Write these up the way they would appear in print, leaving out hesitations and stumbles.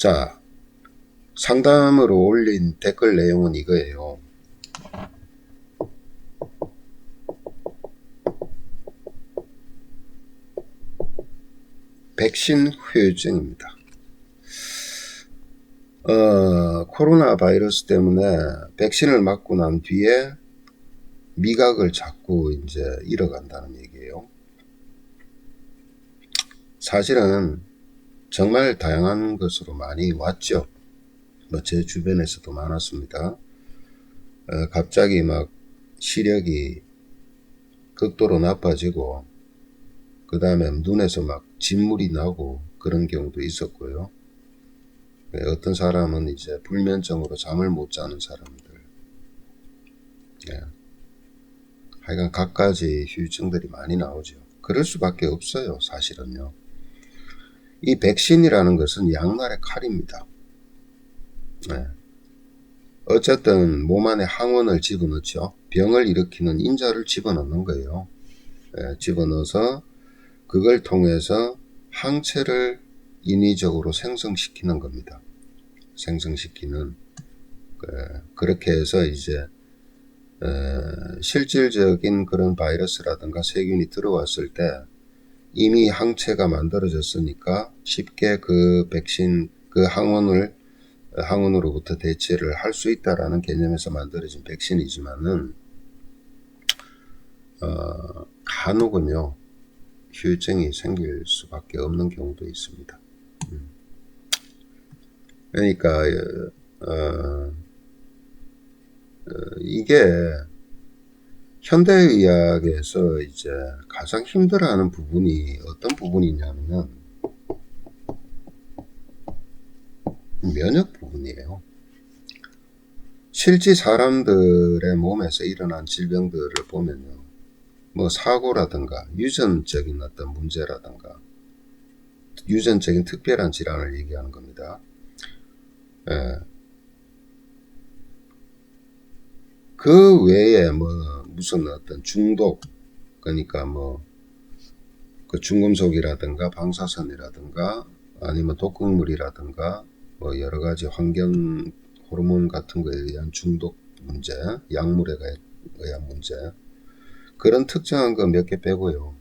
자, 상담으로 올린 댓글 내용은 이거예요. 백신 후유증입니다. 코로나 바이러스 때문에 백신을 맞고 난 뒤에 미각을 자꾸 이제 잃어간다는 얘기예요. 사실은 정말 다양한 것으로 많이 왔죠. 제 주변에서도 많았습니다. 갑자기 막 시력이 극도로 나빠지고 그 다음에 눈에서 막 진물이 나고 그런 경우도 있었고요. 어떤 사람은 이제 불면증으로 잠을 못 자는 사람들, 하여간 갖가지 후유증들이 많이 나오죠. 그럴 수밖에 없어요. 사실은요. 이 백신이라는 것은 양날의 칼입니다. 어쨌든 몸 안에 항원을 집어넣죠. 병을 일으키는 인자를 집어넣는 거예요. 집어넣어서 그걸 통해서 항체를 인위적으로 생성시키는 겁니다. 생성시키는, 그렇게 해서 이제 실질적인 그런 바이러스라든가 세균이 들어왔을 때 이미 항체가 만들어졌으니까 쉽게 그 백신, 그 항원으로부터 대체를 할 수 있다라는 개념에서 만들어진 백신이지만은 간혹은요 후유증이 생길 수밖에 없는 경우도 있습니다. 그러니까 이게 현대의학에서 이제 가장 힘들어하는 부분이 어떤 부분이냐면 면역 부분이에요. 실제 사람들의 몸에서 일어난 질병들을 보면요, 뭐 사고라든가 유전적인 어떤 문제라든가 유전적인 특별한 질환을 얘기하는 겁니다. 그 외에 뭐 무슨 어떤 중독, 그러니까 뭐 그 중금속이라든가 방사선이라든가 아니면 독극물이라든가 뭐 여러 가지 환경 호르몬 같은 거에 의한 중독 문제, 약물에 의한 문제, 그런 특정한 거 몇 개 빼고요,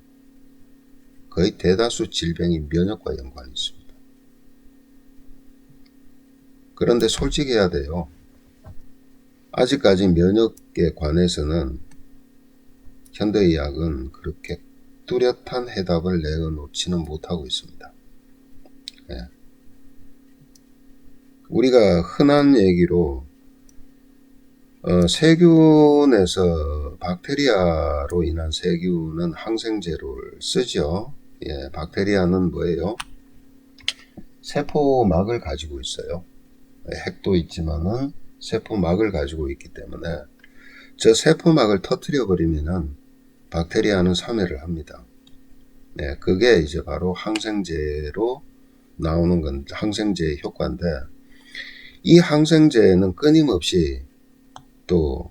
거의 대다수 질병이 면역과 연관이 있습니다. 그런데 솔직히 해야 돼요. 아직까지 면역에 관해서는 현대의학은 그렇게 뚜렷한 해답을 내놓지는 못하고 있습니다. 우리가 흔한 얘기로 세균에서 박테리아로 인한 세균은 항생제를 쓰죠. 박테리아는 뭐예요? 세포막을 가지고 있어요. 핵도 있지만은 세포막을 가지고 있기 때문에 저 세포막을 터뜨려 버리면은 박테리아는 사멸을 합니다. 그게 이제 바로 항생제로 나오는 건 항생제의 효과인데, 이 항생제는 끊임없이 또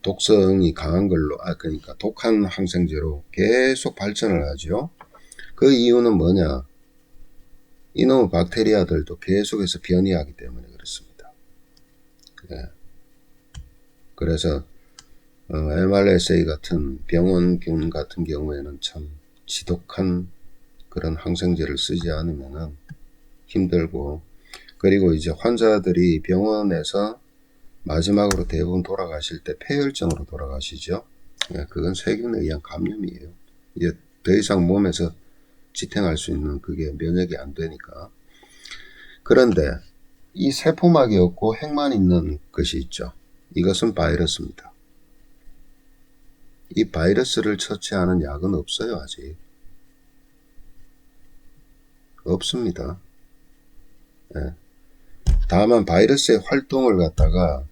독성이 강한 걸로, 그러니까 독한 항생제로 계속 발전을 하죠. 그 이유는 뭐냐? 이놈의 박테리아들도 계속해서 변이하기 때문에 그렇습니다. 그래서 MRSA 같은 병원균 같은 경우에는 참 지독한 그런 항생제를 쓰지 않으면 힘들고, 그리고 이제 환자들이 병원에서 마지막으로 대부분 돌아가실 때 폐혈증으로 돌아가시죠. 그건 세균에 의한 감염이에요. 이제 더 이상 몸에서 지탱할 수 있는 그게 면역이 안 되니까. 그런데 이 세포막이 없고 핵만 있는 것이 있죠. 이것은 바이러스입니다. 이 바이러스를 처치하는 약은 없어요. 아직 없습니다. 다만 바이러스의 활동을 갖다가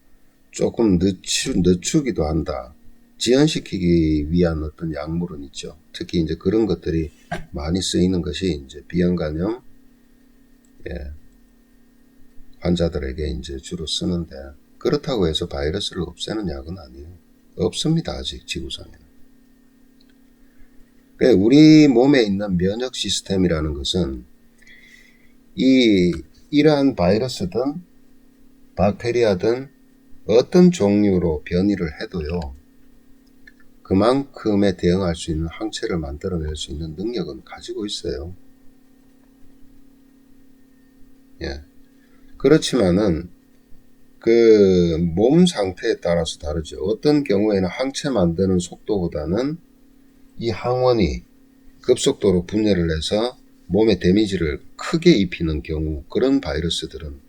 조금 늦추기도 한다, 지연시키기 위한 어떤 약물은 있죠. 특히 이제 그런 것들이 많이 쓰이는 것이 이제 비형간염 환자들에게 이제 주로 쓰는데, 그렇다고 해서 바이러스를 없애는 약은 아니에요. 없습니다. 아직 지구상에는. 우리 몸에 있는 면역 시스템이라는 것은 이 이러한 바이러스든 박테리아든 어떤 종류로 변이를 해도요, 그만큼에 대응할 수 있는 항체를 만들어낼 수 있는 능력은 가지고 있어요. 예. 그렇지만은 그 몸 상태에 따라서 다르죠. 어떤 경우에는 항체 만드는 속도보다는 이 항원이 급속도로 분열을 해서 몸에 데미지를 크게 입히는 경우, 그런 바이러스들은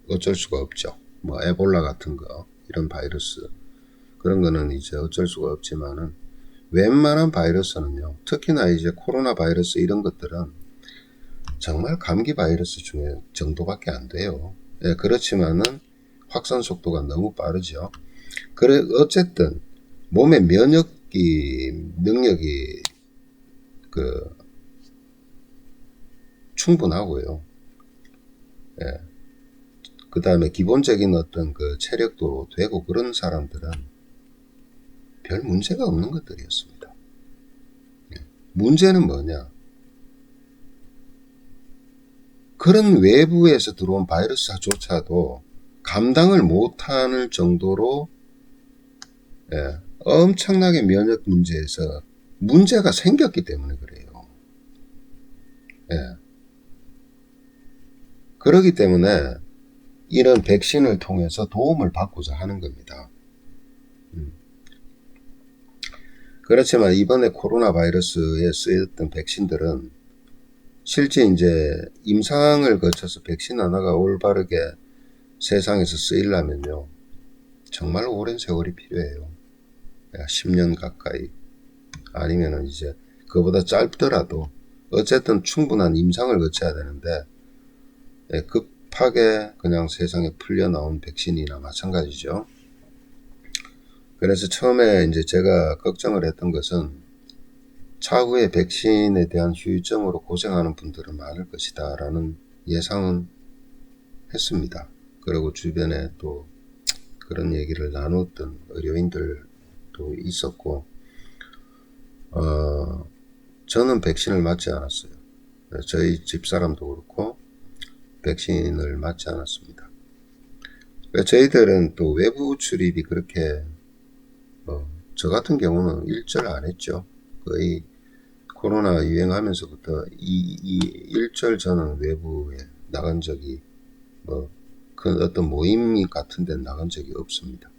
어쩔 수가 없죠. 뭐 에볼라 같은 거, 이런 바이러스, 그런 거는 이제 어쩔 수가 없지만은 웬만한 바이러스는요, 특히나 이제 코로나 바이러스 이런 것들은 정말 감기 바이러스 중에 정도밖에 안 돼요. 예, 그렇지만은 확산 속도가 너무 빠르죠. 그래, 어쨌든 몸의 면역기 능력이 충분하고요. 예. 그 다음에 기본적인 어떤 그 체력도 되고 그런 사람들은 별 문제가 없는 것들이었습니다. 예. 문제는 뭐냐? 그런 외부에서 들어온 바이러스조차도 감당을 못할 정도로 엄청나게 면역 문제에서 문제가 생겼기 때문에 그래요. 그렇기 때문에 이런 백신을 통해서 도움을 받고자 하는 겁니다. 그렇지만 이번에 코로나 바이러스에 쓰였던 백신들은 실제 이제 임상을 거쳐서 백신 하나가 올바르게 세상에서 쓰이려면요, 정말 오랜 세월이 필요해요. 10년 가까이, 아니면은 이제 그보다 짧더라도 어쨌든 충분한 임상을 거쳐야 되는데, 급하게 그냥 세상에 풀려 나온 백신이나 마찬가지죠. 그래서 처음에 이제 제가 걱정을 했던 것은 차후에 백신에 대한 후유증으로 고생하는 분들은 많을 것이다 라는 예상은 했습니다. 그리고 주변에 또 그런 얘기를 나눴던 의료인들도 있었고, 저는 백신을 맞지 않았어요. 저희 집사람도 그렇고 백신을 맞지 않았습니다. 저희들은 또 외부 출입이 그렇게 저 같은 경우는 일절 안 했죠. 거의 코로나 유행하면서부터 일절 저는 외부에 나간 적이 그 어떤 모임 같은 데 나간 적이 없습니다.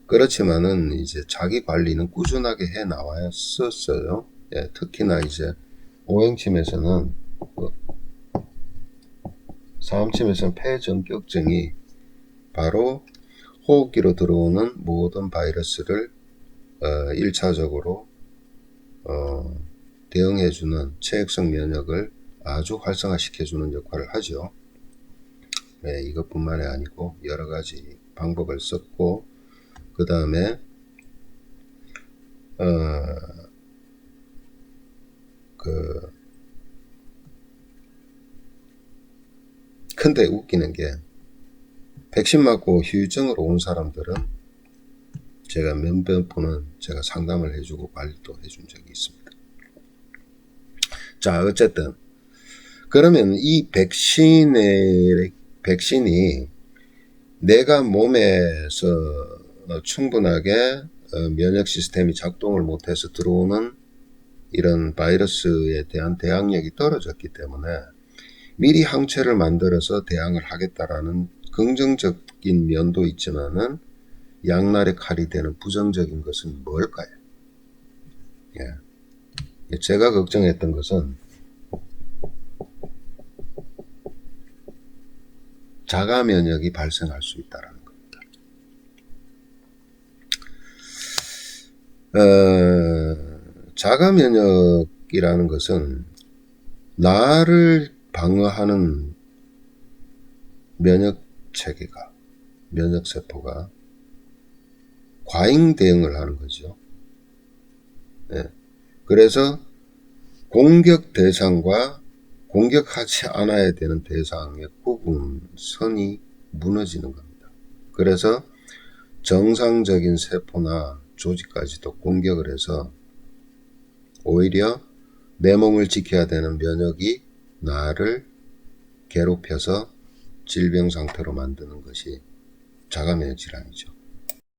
그렇지만은 이제 자기 관리는 꾸준하게 해 나왔었어요. 예, 특히나 이제 오행침에서는 사암침에서는 폐전격증이 바로 호흡기로 들어오는 모든 바이러스를 1차적으로 대응해주는 체액성 면역을 아주 활성화시켜주는 역할을 하죠. 네, 이것뿐만이 아니고 여러 가지 방법을 썼고, 그 다음에 근데 웃기는 게 백신 맞고 후유증으로 온 사람들은 제가 몇몇 분은 제가 상담을 해주고 관리도 해준 적이 있습니다. 자, 어쨌든 그러면 이 백신이 내가 몸에서 충분하게 면역 시스템이 작동을 못해서 들어오는 이런 바이러스에 대한 대항력이 떨어졌기 때문에 미리 항체를 만들어서 대항을 하겠다라는 긍정적인 면도 있지만은 양날의 칼이 되는 부정적인 것은 뭘까요? 예. 제가 걱정했던 것은 자가 면역이 발생할 수 있다라는 겁니다. 자가 면역이라는 것은 나를 방어하는 면역 체계가, 면역 세포가 과잉 대응을 하는 거죠. 네. 그래서 공격 대상과 공격하지 않아야 되는 대상의 구분선이 무너지는 겁니다. 그래서 정상적인 세포나 조직까지도 공격을 해서 오히려 내 몸을 지켜야 되는 면역이 나를 괴롭혀서 질병 상태로 만드는 것이 자가면역 질환이죠.